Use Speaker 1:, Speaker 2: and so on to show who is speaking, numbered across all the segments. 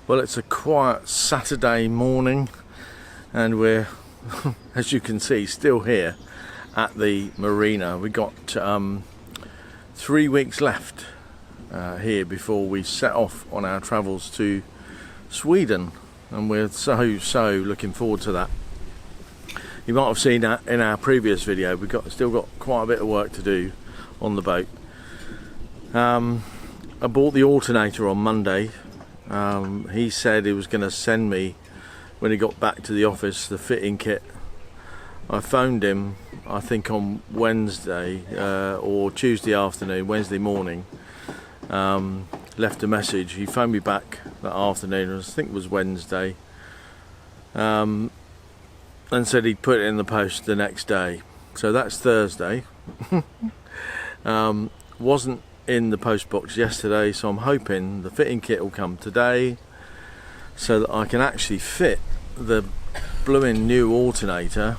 Speaker 1: Well, it's a quiet Saturday morning and we're, as you can see, still here at the Marina. We got 3 weeks left here before we set off on our travels to Sweden, and we're so looking forward to that. You might have seen that in our previous video. We've still got quite a bit of work to do on the boat. I bought the alternator on Monday. He said he was going to send me, when he got back to the office, the fitting kit. I phoned him, I think on Wednesday or Tuesday afternoon, Wednesday morning. Left a message. He phoned me back that afternoon, I think it was Wednesday, and said he'd put it in the post the next day. So that's Thursday. Wasn't in the post box yesterday, so I'm hoping the fitting kit will come today so that I can actually fit the blooming new alternator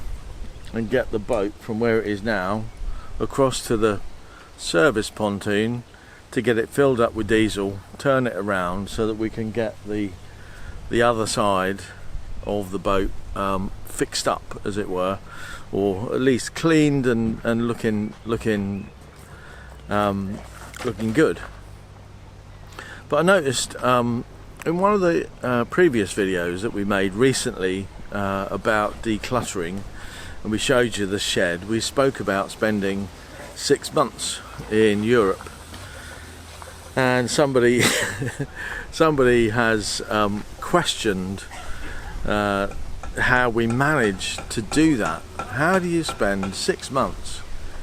Speaker 1: and get the boat from where it is now across to the service pontoon to get it filled up with diesel, turn it around so that we can get the other side of the boat fixed up, as it were, or at least cleaned and looking good. But I noticed in one of the previous videos that we made recently about decluttering, and we showed you the shed, we spoke about spending 6 months in Europe, and somebody has questioned how we managed to do that. How do you spend 6 months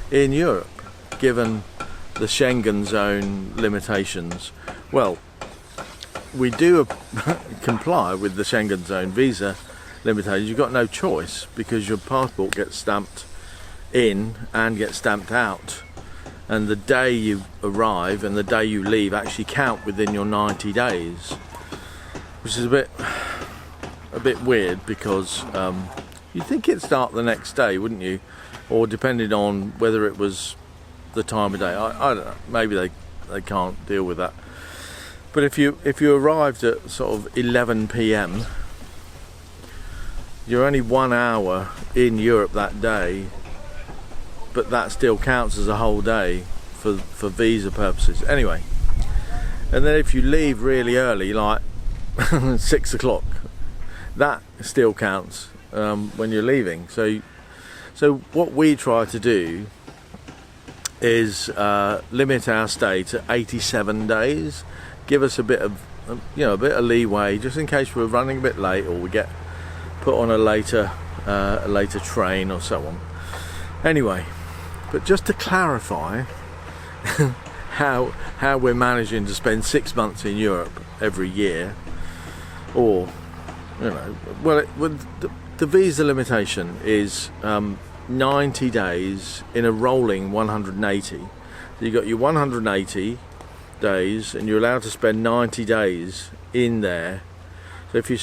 Speaker 1: in Europe given the Schengen zone limitations? Well, we do comply with the Schengen zone visa limitations. You've got no choice because your passport gets stamped in and gets stamped out, and the day you arrive and the day you leave actually count within your 90 days, which is a bit weird, because you'd think it'd start the next day, wouldn't you? Or depending on whether it was the time of day. I don't know, maybe they can't deal with that. But if you arrived at sort of 11 p.m, you're only 1 hour in Europe that day, but that still counts as a whole day for visa purposes. Anyway, and then if you leave really early, like 6 o'clock, that still counts when you're leaving. So what we try to do is limit our stay to 87 days. Give us a bit of leeway, just in case we're running a bit late or we get put on a later train or so on. Anyway, but just to clarify how we're managing to spend 6 months in Europe every year, or the visa limitation is 90 days in a rolling 180. So you got your 180 days and you're allowed to spend 90 days in there. So if you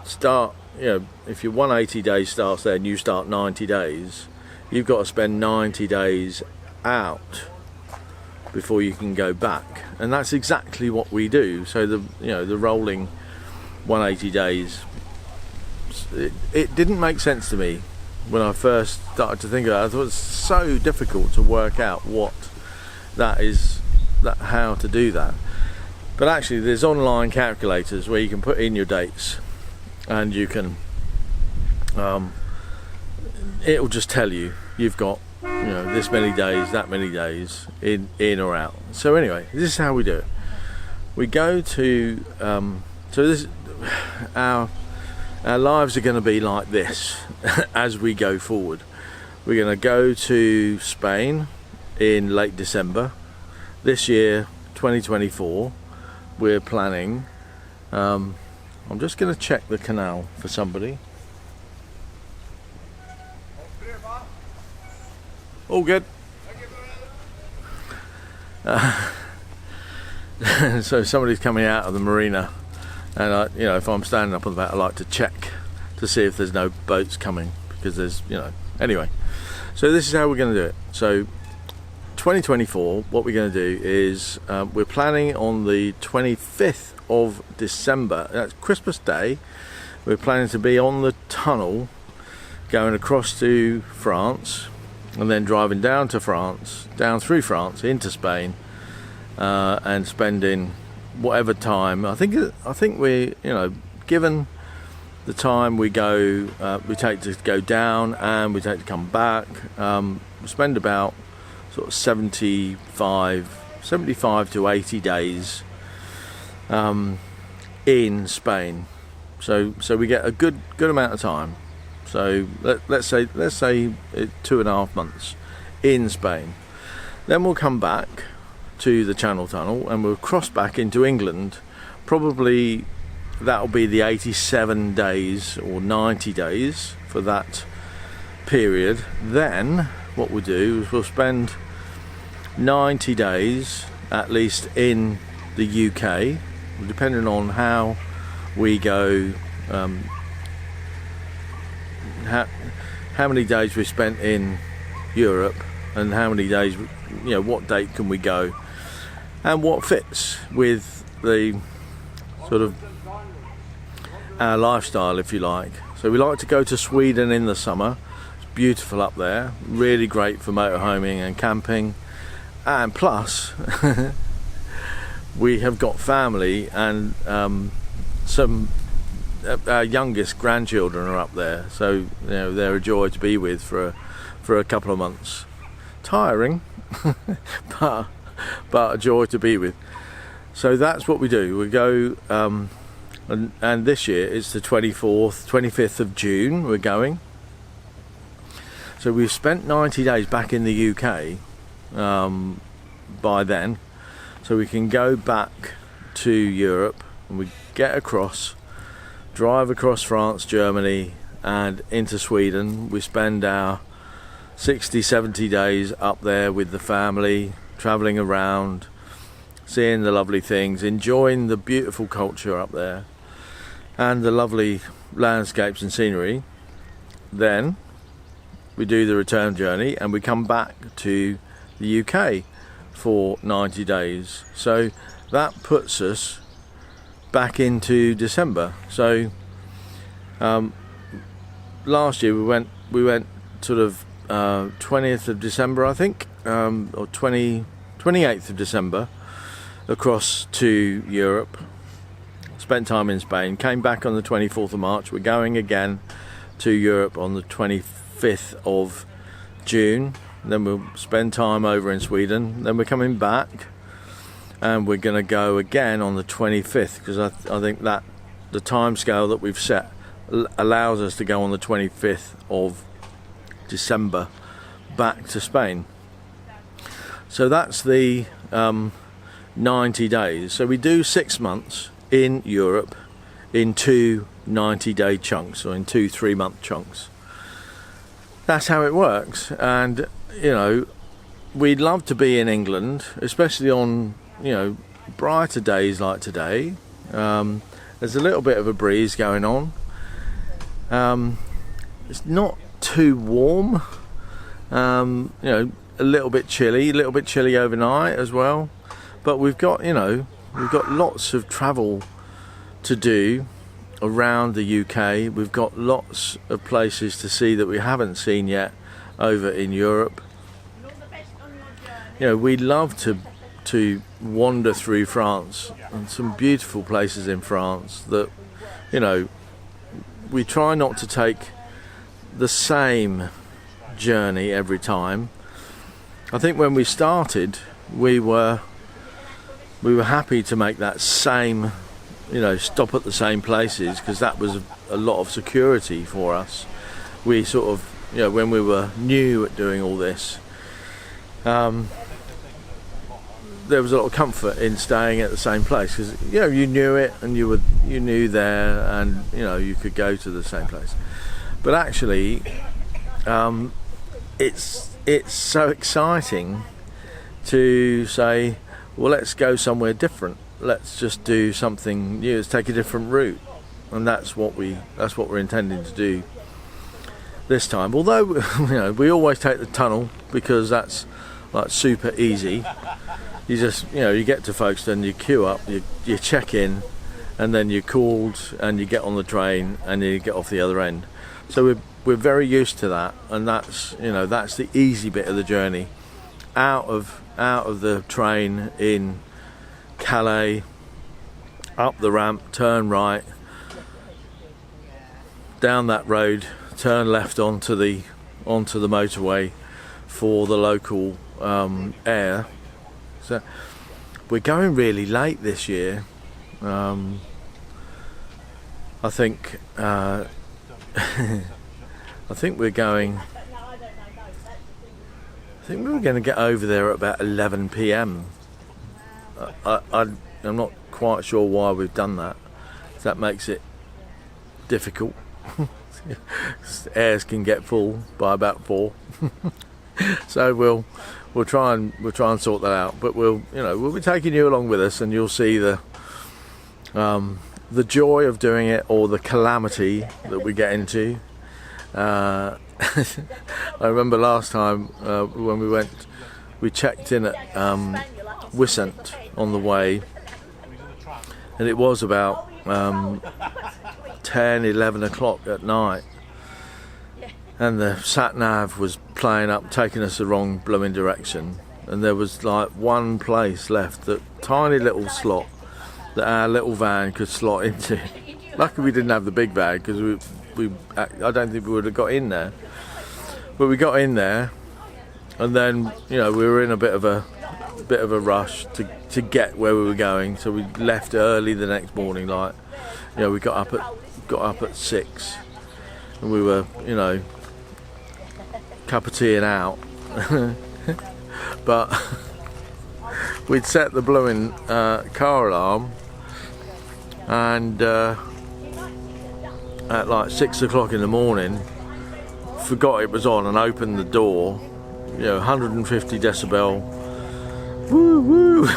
Speaker 1: start, if your 180 days starts there and you start 90 days, you've got to spend 90 days out before you can go back. And that's exactly what we do. So the rolling 180 days, it didn't make sense to me when I first started to think about it. I thought it's so difficult to work out what that is, how to do that. But actually there's online calculators where you can put in your dates and you can it'll just tell you you've got this many days, that many days in or out. So anyway, this is how we do it. We go to so this our lives are going to be like this as we go forward. We're going to go to Spain in late December this year, 2024. We're planning. I'm just going to check the canal for somebody. All good. So somebody's coming out of the Marina, and if I'm standing up on the boat, I like to check to see if there's no boats coming, because there's anyway. So this is how we're going to do it. So 2024, what we're going to do is we're planning on the 25th of December. That's Christmas Day. We're planning to be on the tunnel going across to France and then driving down to France, down through France into Spain, and spending whatever time. I think we, given the time we take to go down and we take to come back, we spend about sort of 75 to 80 days in Spain. So we get a good amount of time. So let's say 2.5 months in Spain. Then we'll come back to the Channel Tunnel and we'll cross back into England. Probably that'll be the 87 days or 90 days for that period. Then what we'll do is we'll spend 90 days at least in the UK, depending on how we go, how many days we spent in Europe and how many days, what date can we go and what fits with the sort of our lifestyle, if you like. So we like to go to Sweden in the summer. It's beautiful up there, really great for motorhoming and camping, and plus we have got family and some our youngest grandchildren are up there, so they're a joy to be with for a couple of months. Tiring, but a joy to be with. So that's what we do. We go, and this year it's the 25th of June we're going. So we've spent 90 days back in the UK by then, so we can go back to Europe and we get across, drive across France, Germany and into Sweden. We spend our 60-70 days up there with the family, travelling around, seeing the lovely things, enjoying the beautiful culture up there and the lovely landscapes and scenery. Then we do the return journey and we come back to the UK for 90 days. So that puts us back into December. So last year we went sort of 20th of December, I think, or 28th of December across to Europe, spent time in Spain, came back on the 24th of March. We're going again to Europe on the 25th of June. Then we'll spend time over in Sweden. Then we're coming back and we're going to go again on the 25th, because I think that the time scale that we've set allows us to go on the 25th of December back to Spain. So that's the 90 days. So we do 6 months in Europe in 2 90-day chunks, or in 2 3-month chunks. That's how it works. And we'd love to be in England, especially on brighter days like today. There's a little bit of a breeze going on. It's not too warm, a little bit chilly overnight as well, but we've got lots of travel to do around the UK. We've got lots of places to see that we haven't seen yet over in Europe. We love to wander through France, and some beautiful places in France that we try not to take the same journey every time. I think when we started we were happy to make that same stop at the same places, because that was a lot of security for us. We sort of when we were new at doing all this, there was a lot of comfort in staying at the same place, because you knew it and you knew there, and you could go to the same place. But actually it's so exciting to say, well, let's go somewhere different, let's just do something new, let's take a different route. And that's what we're intending to do this time. Although we always take the tunnel, because that's like super easy. You just you get to Folkestone, you queue up, you check in, and then you're called and you get on the train and you get off the other end. So we're very used to that, and that's, you know, that's the easy bit of the journey. Out of the train in Calais, up the ramp, turn right, down that road, turn left onto the motorway for the local air. So we're going really late this year. I think I think we're going. I think we were going to get over there at about 11 p.m. I'm not quite sure why we've done that. That makes it difficult. Airs can get full by about 4. So we'll try and sort that out. But we'll be taking you along with us, and you'll see the joy of doing it, or the calamity that we get into. I remember last time when we went, we checked in at Wissant on the way, and it was about 10, 11 o'clock at night, and the sat nav was playing up, taking us the wrong blooming direction, and there was like one place left, that tiny little slot that our little van could slot into. Luckily we didn't have the big van, because I don't think we would have got in there. But we got in there, and then, you know, we were in a bit of a rush to get where we were going, so we left early the next morning. Like, you know, we got up at 6, and we were, you know, cup of tea and out. But we'd set the blooming car alarm, and at like 6 o'clock in the morning, forgot it was on, and opened the door. You know, 150 decibel woo woo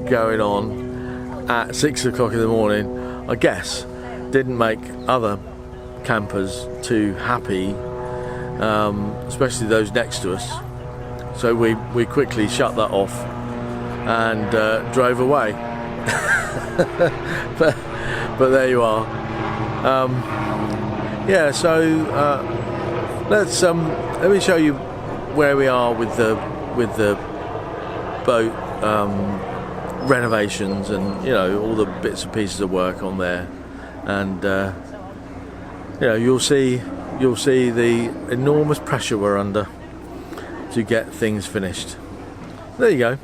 Speaker 1: going on at 6 o'clock in the morning. I guess didn't make other campers too happy, especially those next to us. So we quickly shut that off and drove away. but there you are. Yeah, so let me show you where we are with the boat renovations, and, you know, all the bits and pieces of work on there, and you know, you'll see the enormous pressure we're under to get things finished. There you go.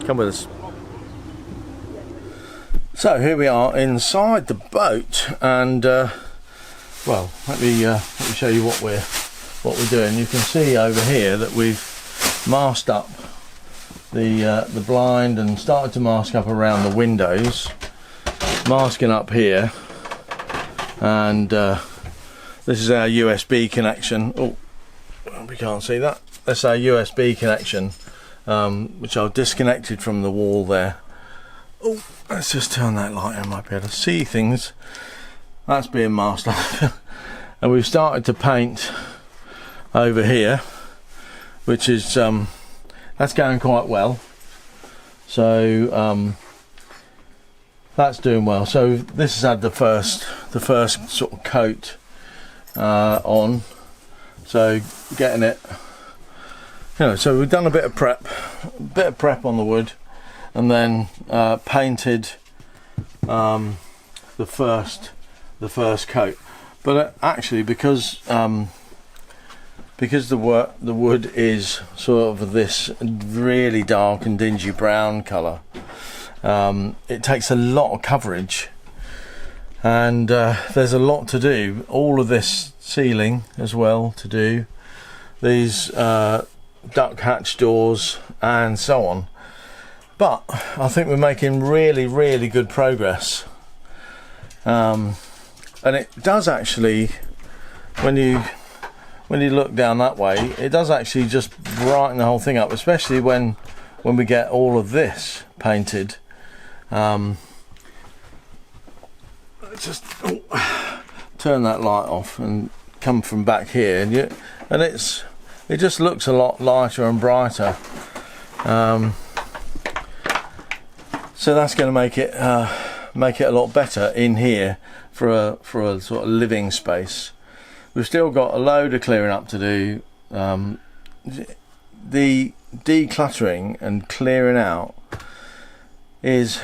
Speaker 1: Come with us. So here we are inside the boat, and well, let me show you what we're doing. You can see over here that we've masked up the blind, and started to mask up around the windows, masking up here, and this is our USB connection. Oh, we can't see that. That's our USB connection, which I've disconnected from the wall there. Oh, let's just turn that light on. I might be able to see things. That's being masked up. And we've started to paint over here, which is that's going quite well. So that's doing well. So this has had the first sort of coat on. So getting it, you know. So we've done a bit of prep on the wood, and then painted the first coat. But actually, because the wood is sort of this really dark and dingy brown colour, it takes a lot of coverage, and there's a lot to do. All of this ceiling as well to do, these duck hatch doors and so on. But I think we're making really good progress, and it does actually, when you look down that way, it does actually just brighten the whole thing up, especially when we get all of this painted. Just turn that light off and come from back here, and it just looks a lot lighter and brighter. So that's going to make it make it a lot better in here for a sort of living space. We've still got a load of clearing up to do. The decluttering and clearing out is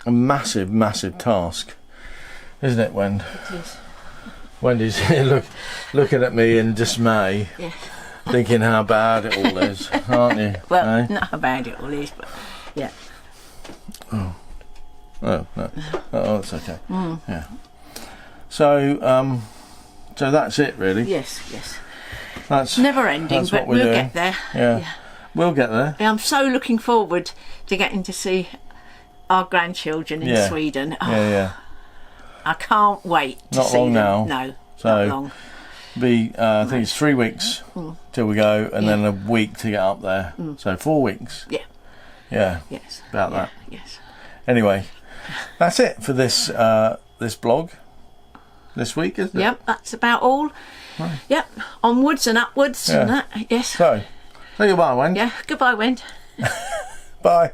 Speaker 1: a massive task, isn't it, Wend?
Speaker 2: It is.
Speaker 1: Wendy's here looking at me in dismay,
Speaker 2: Yeah.
Speaker 1: thinking how bad it all is, aren't you?
Speaker 2: Well,
Speaker 1: eh?
Speaker 2: not how bad it all is, but yeah.
Speaker 1: Oh no. Oh, that's okay. Yeah. So that's it, really.
Speaker 2: Yes.
Speaker 1: That's
Speaker 2: Never ending,
Speaker 1: that's
Speaker 2: but
Speaker 1: what we're
Speaker 2: we'll
Speaker 1: doing.
Speaker 2: get there.
Speaker 1: Yeah. We'll get there.
Speaker 2: I'm so looking forward to getting to see our grandchildren in
Speaker 1: Yeah.
Speaker 2: Sweden. Oh,
Speaker 1: Yeah.
Speaker 2: I can't wait to
Speaker 1: Not
Speaker 2: see
Speaker 1: long
Speaker 2: them.
Speaker 1: now.
Speaker 2: No,
Speaker 1: So
Speaker 2: not long.
Speaker 1: I think it's 3 weeks till we go, and then a week to get up there. So 4 weeks.
Speaker 2: Yeah.
Speaker 1: Yeah.
Speaker 2: Yes.
Speaker 1: About that.
Speaker 2: Yes.
Speaker 1: Anyway, that's it for this this blog this week, isn't it?
Speaker 2: Yep, that's about all.
Speaker 1: Right.
Speaker 2: Yep, onwards and upwards and
Speaker 1: Yeah.
Speaker 2: that. Yes.
Speaker 1: So, say goodbye, Wayne.
Speaker 2: Yeah. Goodbye, Wendy.
Speaker 1: Bye.